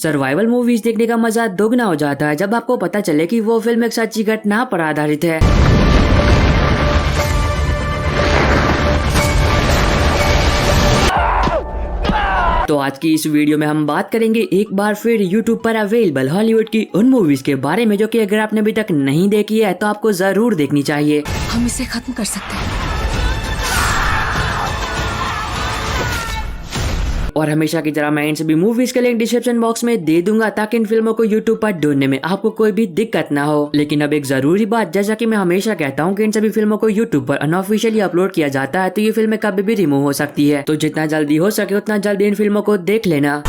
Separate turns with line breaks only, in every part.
Survival movies देखने का मजा दोगुना हो जाता है जब आपको पता चले कि वो फिल्म एक सच्ची घटना पर आधारित है। तो आज की इस वीडियो में हम बात करेंगे एक बार फिर YouTube पर अवेलेबल हॉलीवुड की उन मूवीज के बारे में जो कि अगर आपने अभी तक नहीं देखी है तो आपको जरूर देखनी चाहिए।
हम इसे खत्म कर सकते हैं।
और हमेशा की तरह मैं इन सभी मूवीज के लिंक डिस्क्रिप्शन बॉक्स में दे दूंगा ताकि इन फिल्मों को YouTube पर ढूंढने में आपको कोई भी दिक्कत ना हो। लेकिन अब एक जरूरी बात, जैसा कि मैं हमेशा कहता हूँ कि इन सभी फिल्मों को YouTube पर अनऑफिशियली अपलोड किया जाता है तो ये फिल्में कभी भी रिमूव हो सकती है, तो जितना जल्दी हो सके उतना जल्दी इन फिल्मों को देख लेना।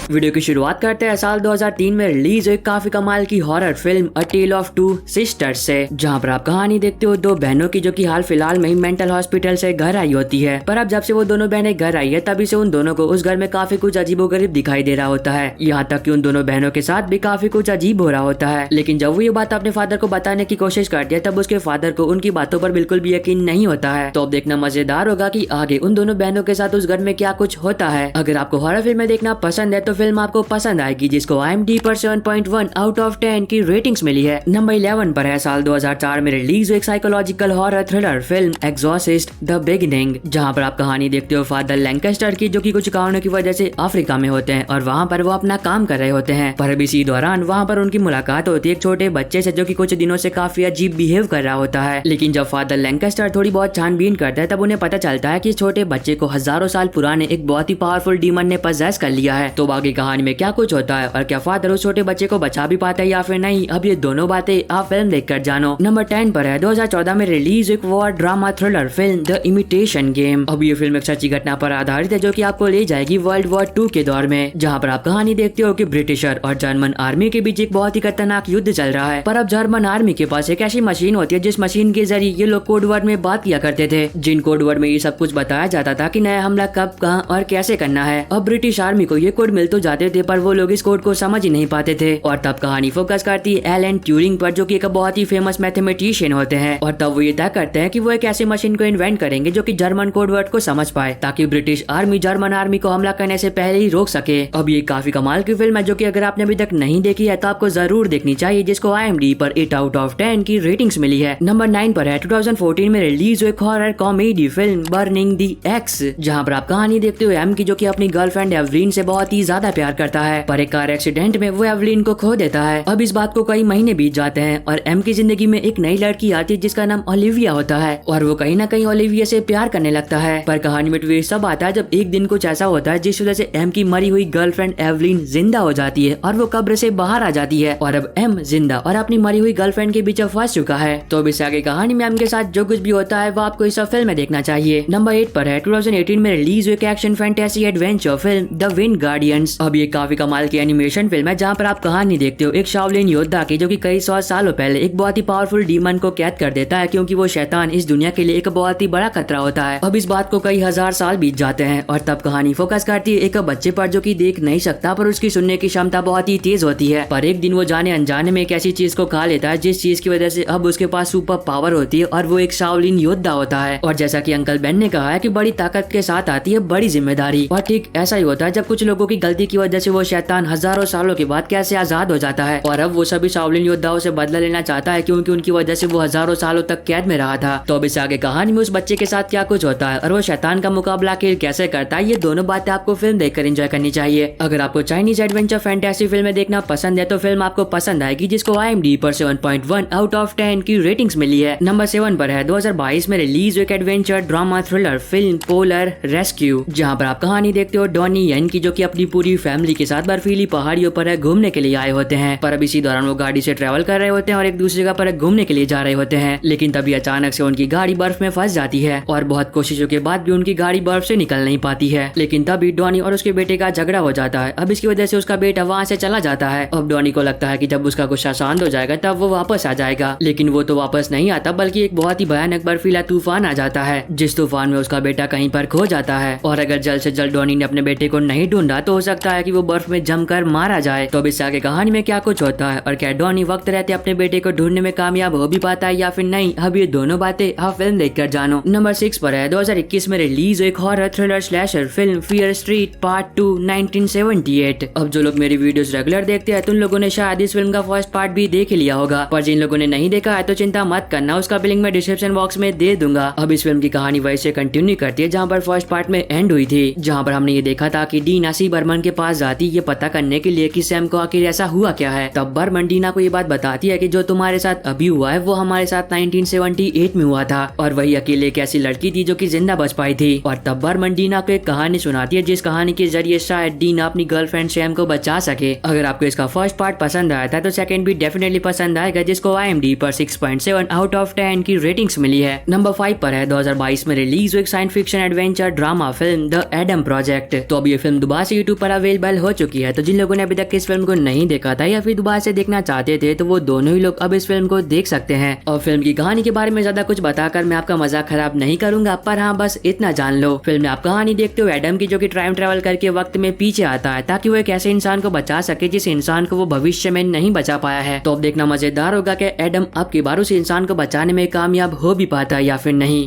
वीडियो की शुरुआत करते हैं साल 2003 में रिलीज हुई काफी कमाल की horror film a tale of two sisters से, जहां पर आप कहानी देखते हो दो बहनों की जो कि हाल फिलहाल में ही मेंटल हॉस्पिटल से घर आई होती है। पर अब जब से वो दोनों बहनें घर आई है तभी से उन दोनों को उस घर में काफी कुछ अजीबोगरीब दिखाई दे रहा होता है, यहाँ तक कि उन दोनों बहनों के साथ भी काफी कुछ अजीब हो रहा होता है। लेकिन जब वो ये बात अपने फादर को बताने की कोशिश करती है तब उसके फादर को उनकी बातों पर बिल्कुल भी यकीन नहीं होता है। तो अब देखना मजेदार होगा कि आगे उन दोनों बहनों के साथ उस घर में क्या कुछ होता है। अगर आपको हॉरर फिल्में देखना पसंद है तो फिल्म आपको पसंद आएगी, जिसको IMDb पर 7.1 आउट ऑफ 10 की रेटिंग्स मिली है। नंबर 11 पर है साल 2004 में रिलीज हुई एक psychological horror thriller film exorcist the beginning, जहां पर आप कहानी देखते हो फादर लैंकेस्टर की, जो कि कुछ कारणों की वजह से अफ्रीका में होते हैं और वहां पर वो अपना काम कर रहे होते हैं। पर अभी इसी दौरान वहां पर उनकी मुलाकात होती है एक छोटे बच्चे से जो कि कुछ दिनों से काफी अजीब बिहेव कर रहा होता है। लेकिन जब फादर लैंकेस्टर थोड़ी बहुत छानबीन करता है तब उन्हें पता चलता है कि छोटे बच्चे को हजारों साल पुराने एक बहुत ही पावरफुल डीमन ने पजेस कर लिया है। तो आगे कहानी में क्या कुछ होता है और क्या फादर उस छोटे बच्चे को बचा भी पाता है या फिर नहीं, अब ये दोनों बातें आप फिल्म देखकर जानो। नंबर 10 पर है 2014 में रिलीज एक war drama thriller film the imitation game. अब ये फिल्म एक सच्ची घटना पर आधारित है जो कि आपको ले जाएगी वर्ल्ड वॉर 2 के दौर में, जहां पर आप कहानी देखते हो कि ब्रिटिशर और जर्मन आर्मी के बीच एक बहुत ही खतरनाक युद्ध चल रहा है। पर अब जर्मन आर्मी के पास एक ऐसी मशीन होती है जिस मशीन के जरिए ये लोग कोड वर्ड में बात किया करते थे, जिन कोड वर्ड में ये सब कुछ बताया जाता था कि नया हमला कब, कहां और कैसे करना है। अब ब्रिटिश आर्मी को ये कोड मिल तो जाते थे पर वो लोग इस कोड को समझ ही नहीं पाते थे। और तब कहानी फोकस करती है एलन ट्यूरिंग पर, जो कि एक बहुत ही फेमस मैथमेटिशियन होते हैं। और तब वो ये तय करते हैं कि वो एक ऐसी मशीन को इन्वेंट करेंगे जो कि जर्मन कोड वर्ड को समझ पाए, ताकि ब्रिटिश आर्मी जर्मन आर्मी को हमला करने से पहले ही रोक सके। अब ये काफी कमाल की फिल्म है जो कि अगर आपने अभी तक नहीं देखी है तो आपको जरूर देखनी चाहिए, जिसको IMDb पर 8 आउट ऑफ 10 की रेटिंग्स मिली है। नंबर 9 पर है 2014 में रिलीज हुई horror comedy film burning the x, जहाँ पर आप कहानी देखते हो एम की, जो कि अपनी गर्लफ्रेंड एवलिन से बहुत ही ज्यादा प्यार करता है, पर एक कार एक्सीडेंट में वो एवलिन को खो देता है। अब इस बात को कई महीने बीत जाते हैं और एम की जिंदगी में एक नई लड़की आती है जिसका नाम ओलिविया होता है और वो कहीं ना कहीं ओलिविया से प्यार करने लगता है। पर कहानी में ट्विस्ट सब आता है जब एक दिन कुछ ऐसा होता है जिस वजह से एम की मरी हुई गर्लफ्रेंड एवलिन जिंदा हो जाती है और वो कब्र से बाहर आ जाती है और अब एम जिंदा और अपनी मरी हुई गर्लफ्रेंड के बीच फंस चुका है। तो अब इससे आगे कहानी में एम के साथ जो कुछ भी होता है वो आपको इस फिल्म में देखना चाहिए। नंबर 8 पर है 2018 में रिलीज हुई action fantasy adventure film the wind guardians. अब ये काफी कमाल की एनिमेशन फिल्म है जहाँ पर आप कहानी देखते हो एक शाओलिन योद्धा की, जो कि कई 100 सालों पहले एक बहुत ही पावरफुल डीमन को कैद कर देता है, क्योंकि वो शैतान इस दुनिया के लिए एक बहुत ही बड़ा खतरा होता है। अब इस बात को कई हजार साल बीत जाते हैं और तब कहानी फोकस करती है एक बच्चे पर जो कि देख नहीं सकता पर उसकी सुनने की क्षमता बहुत ही तेज होती है। पर एक दिन वो जाने अनजाने में एक ऐसी चीज को खा लेता है जिस चीज की वजह से अब उसके पास सुपर पावर होती है और वो एक शाओलिन योद्धा होता है। और जैसा कि अंकल बेन ने कहा है कि बड़ी ताकत के साथ आती है बड़ी जिम्मेदारी, और ठीक ऐसा ही होता है जब कुछ लोगों की गलती की वजह से वो शैतान हजारों सालों के बाद कैसे आजाद हो जाता है और अब वो सभी शाओलिन योद्धाओं से बदला लेना चाहता है, क्योंकि उनकी वजह से वो हजारों सालों तक कैद में रहा था। तो अब इस आगे कहानी में उस बच्चे के साथ क्या कुछ होता है और वो शैतान का मुकाबला कैसे करता है, ये दोनों बातें आपको फिल्म देखकर एंजॉय करनी चाहिए। अगर आपको चाइनीज एडवेंचर फैंटेसी फिल्में देखना पसंद है तो फिल्म आपको पसंद आएगी, जिसको IMDb पर 7.1 आउट ऑफ 10 की रेटिंग्स मिली है। नंबर 7 पर है 2022 में रिलीज एक adventure drama thriller film polar rescue, जहाँ पर आप कहानी देखते हो डॉनी यन की, जो कि अपनी पूरी फैमिली के साथ बर्फीली पहाड़ियों पर घूमने के लिए आए होते हैं। पर अब इसी दौरान वो गाड़ी से ट्रेवल कर रहे होते हैं और एक दूसरी जगह पर घूमने के लिए जा रहे होते हैं, लेकिन तभी अचानक से उनकी गाड़ी बर्फ में फंस जाती है और बहुत कोशिशों के बाद भी उनकी गाड़ी बर्फ से निकल नहीं पाती है। लेकिन तभी डॉनी और उसके बेटे का झगड़ा हो जाता है। अब इसकी वजह से उसका बेटा वहाँ से चला जाता है। अब डॉनी को लगता है कि जब उसका गुस्सा शांत हो जाएगा तब वो वापस आ जाएगा, लेकिन वो तो वापस नहीं आता, बल्कि एक बहुत ही भयानक बर्फीला तूफान आ जाता है, जिस तूफान में उसका बेटा कहीं पर खो जाता है। और अगर जल्द से जल्द डॉनी ने अपने बेटे को नहीं ढूंढा तो हो सकता लगता है कि वो बर्फ में जमकर मारा जाए। तो अब इससे आगे कहानी में क्या कुछ होता है और क्या डॉनी वक्त रहते अपने बेटे को ढूंढने में कामयाब हो भी पाता है या फिर नहीं, अब ये दोनों बातें आप फिल्म देखकर जानो। नंबर 6 पर है 2021 में रिलीज एक horror thriller slasher film fear street part 2 1978। अब जो लोग मेरी वीडियोस रेगुलर देखते हैं तो उन लोगों ने शायद इस फिल्म का फर्स्ट पार्ट भी देख लिया होगा, पर जिन लोगों ने नहीं देखा है तो चिंता मत करना, उसका लिंक मैं डिस्क्रिप्शन बॉक्स में दे दूंगा। अब इस फिल्म की कहानी वैसे कंटिन्यू करती है जहाँ पर फर्स्ट पार्ट में एंड हुई थी, जहाँ पर हमने ये देखा था कि डीना सी बर्मन के पास जाती ये पता करने के लिए कि सैम को आखिर ऐसा हुआ क्या है। तब बर्मन डीना को ये बात बताती है कि जो तुम्हारे साथ अभी हुआ है वो हमारे साथ 1978 में हुआ था और वही अकेले एक ऐसी लड़की थी जो कि जिंदा बच पाई थी। और तब बर्मन डीना को एक कहानी सुनाती है जिस कहानी के जरिए शायद डीना अपनी गर्लफ्रेंड सैम को बचा सके। अगर आपको इसका फर्स्ट पार्ट पसंद आया था तो सेकंड भी डेफिनेटली पसंद आएगा, जिसको IMDb पर 6.7 आउट ऑफ 10 की रेटिंग्स मिली है। नंबर 5 पर है 2022 में रिलीज एक science fiction adventure drama film the Adam project. तो अब ये फिल्म दोबारा से यूट्यूब पर अवेलेबल हो चुकी है, तो जिन लोगों ने अभी तक इस फिल्म को नहीं देखा था या फिर दोबारा से देखना चाहते थे तो वो दोनों ही लोग अब इस फिल्म को देख सकते हैं। और फिल्म की कहानी के बारे में ज्यादा कुछ बताकर मैं आपका मजाक खराब नहीं करूंगा, पर हाँ बस इतना जान लो, फिल्म में आप कहानी देखते हो एडम की जो कि टाइम ट्रेवल करके वक्त में पीछे आता है ताकि वो एक ऐसे इंसान को बचा सके जिस इंसान को वो भविष्य में नहीं बचा पाया है। तो अब देखना मजेदार होगा कि एडम अब की बार उस इंसान को बचाने में कामयाब हो भी पाता है या फिर नहीं।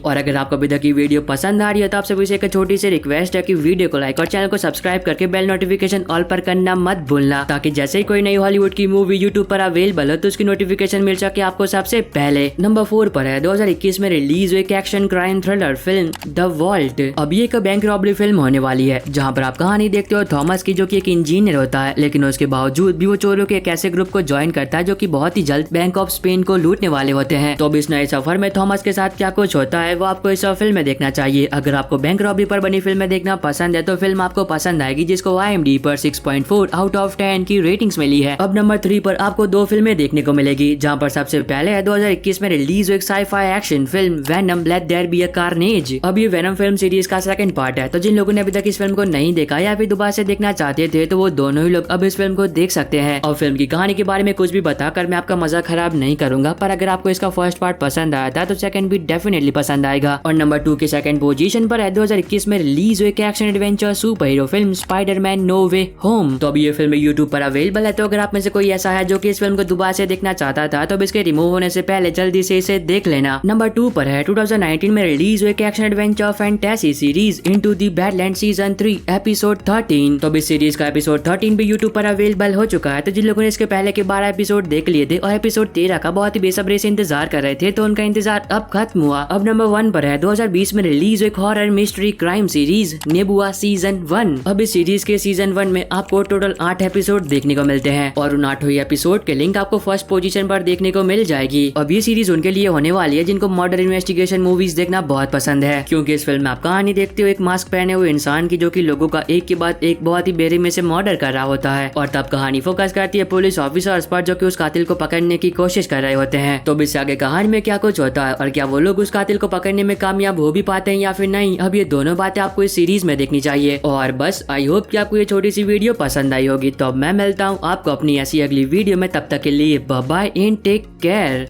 और अगर आपको अभी तक की वीडियो पसंद आ रही है तो आपसे एक छोटी सी रिक्वेस्ट है कि वीडियो को लाइक और चैनल को सब्सक्राइब करके बेल नोटिफिकेशन ऑल पर करना मत भूलना, ताकि जैसे ही कोई नई हॉलीवुड की मूवी यूट्यूब पर अवेलेबल हो तो उसकी नोटिफिकेशन मिल सके आपको सबसे पहले। नंबर 4 पर है 2021 में रिलीज एक action crime thriller film the vault. अब ये एक बैंक रॉबरी फिल्म होने वाली है जहाँ पर आप कहानी देखते हो थॉमस की जो की एक इंजीनियर होता है, लेकिन उसके बावजूद भी वो चोरों के एक ऐसे ग्रुप को ज्वाइन करता है जो की बहुत ही जल्द बैंक ऑफ स्पेन को लूटने वाले होते हैं। तो अब इस नए सफर में थॉमस के साथ क्या कुछ होता है वो आपको इस फिल्म में देखना चाहिए। अगर आपको बैंक रॉबरी पर बनी फिल्म में देखना पसंद है तो फिल्म आपको पसंद आएगी, जिसको IMDb पर 6.4 आउट ऑफ 10 की रेटिंग्स मिली है। अब नंबर 3 पर आपको दो फिल्में देखने को मिलेगी, जहां पर सबसे पहले है 2021 में रिलीज एक sci-fi action film Venom let there be a carnage. अब ये वेनम फिल्म सीरीज का सेकंड पार्ट है, तो जिन लोगों ने अभी तक इस फिल्म को नहीं देखा या फिर दोबारा से देखना चाहते थे तो वो दोनों ही लोग अब इस फिल्म को देख सकते हैं। और फिल्म की कहानी के बारे में कुछ भी बताकर मैं आपका मजा खराब नहीं करूंगा, पर अगर आपको इसका फर्स्ट पार्ट पसंद आया था तो सेकंड भी डेफिनेटली पसंद आएगा। और नंबर 2 के सेकंड पोजीशन पर है 2021 में रिलीज हुई action adventure super hero film Spider-Man No Way Home. तो अभी ये फिल्म यूट्यूब पर अवेलेबल है, तो अगर आप में से कोई ऐसा है जो कि इस फिल्म को दोबारा से देखना चाहता था तो अब इसके रिमूव होने से पहले जल्दी से इसे देख लेना। नंबर 2 पर है 2019 में रिलीज हुई action adventure fantasy series into the badland season 3 episode 13। तो इस सीरीज का एपिसोड 13 भी यूट्यूब पर अवेलेबल हो चुका है, तो जिन लोगों ने इसके पहले के 12 एपिसोड देख लिए थे और एपिसोड 13 का बहुत ही बेसब्री से इंतजार कर रहे थे तो उनका इंतजार अब खत्म हुआ। अब नंबर 1 पर है 2020 में रिलीज एक हॉरर मिस्ट्री क्राइम सीरीज नेबुआ सीजन 1। अब इस सीरीज के सीजन 1 में आपको टोटल 8 एपिसोड देखने को मिलते हैं और उन 8 एपिसोड के लिंक आपको फर्स्ट पोजीशन पर देखने को मिल जाएगी। अब ये सीरीज उनके लिए होने वाली है जिनको मर्डर इन्वेस्टिगेशन मूवीज देखना बहुत पसंद है, क्योंकि इस फिल्म में आप कहानी देखते हो एक मास्क पहने हुए इंसान की जो कि लोगों का एक के बाद एक बहुत ही बेरहमी से मर्डर कर रहा होता है, और तब कहानी फोकस करती है पुलिस ऑफिसर्स पर जो कि उस कातिल को पकड़ने की कोशिश कर रहे होते हैं। तो इससे आगे कहानी में क्या कुछ होता है और क्या वो लोग उस कातिल को पकड़ने में कामयाब हो भी पाते हैं या फिर नहीं, अब ये दोनों बातें आपको इस सीरीज में देखनी चाहिए। और बस आई होप कि आपको ये छोटी सी वीडियो पसंद आई होगी। तो अब मैं मिलता हूँ आपको अपनी ऐसी अगली वीडियो में, तब तक के लिए bye bye and take care.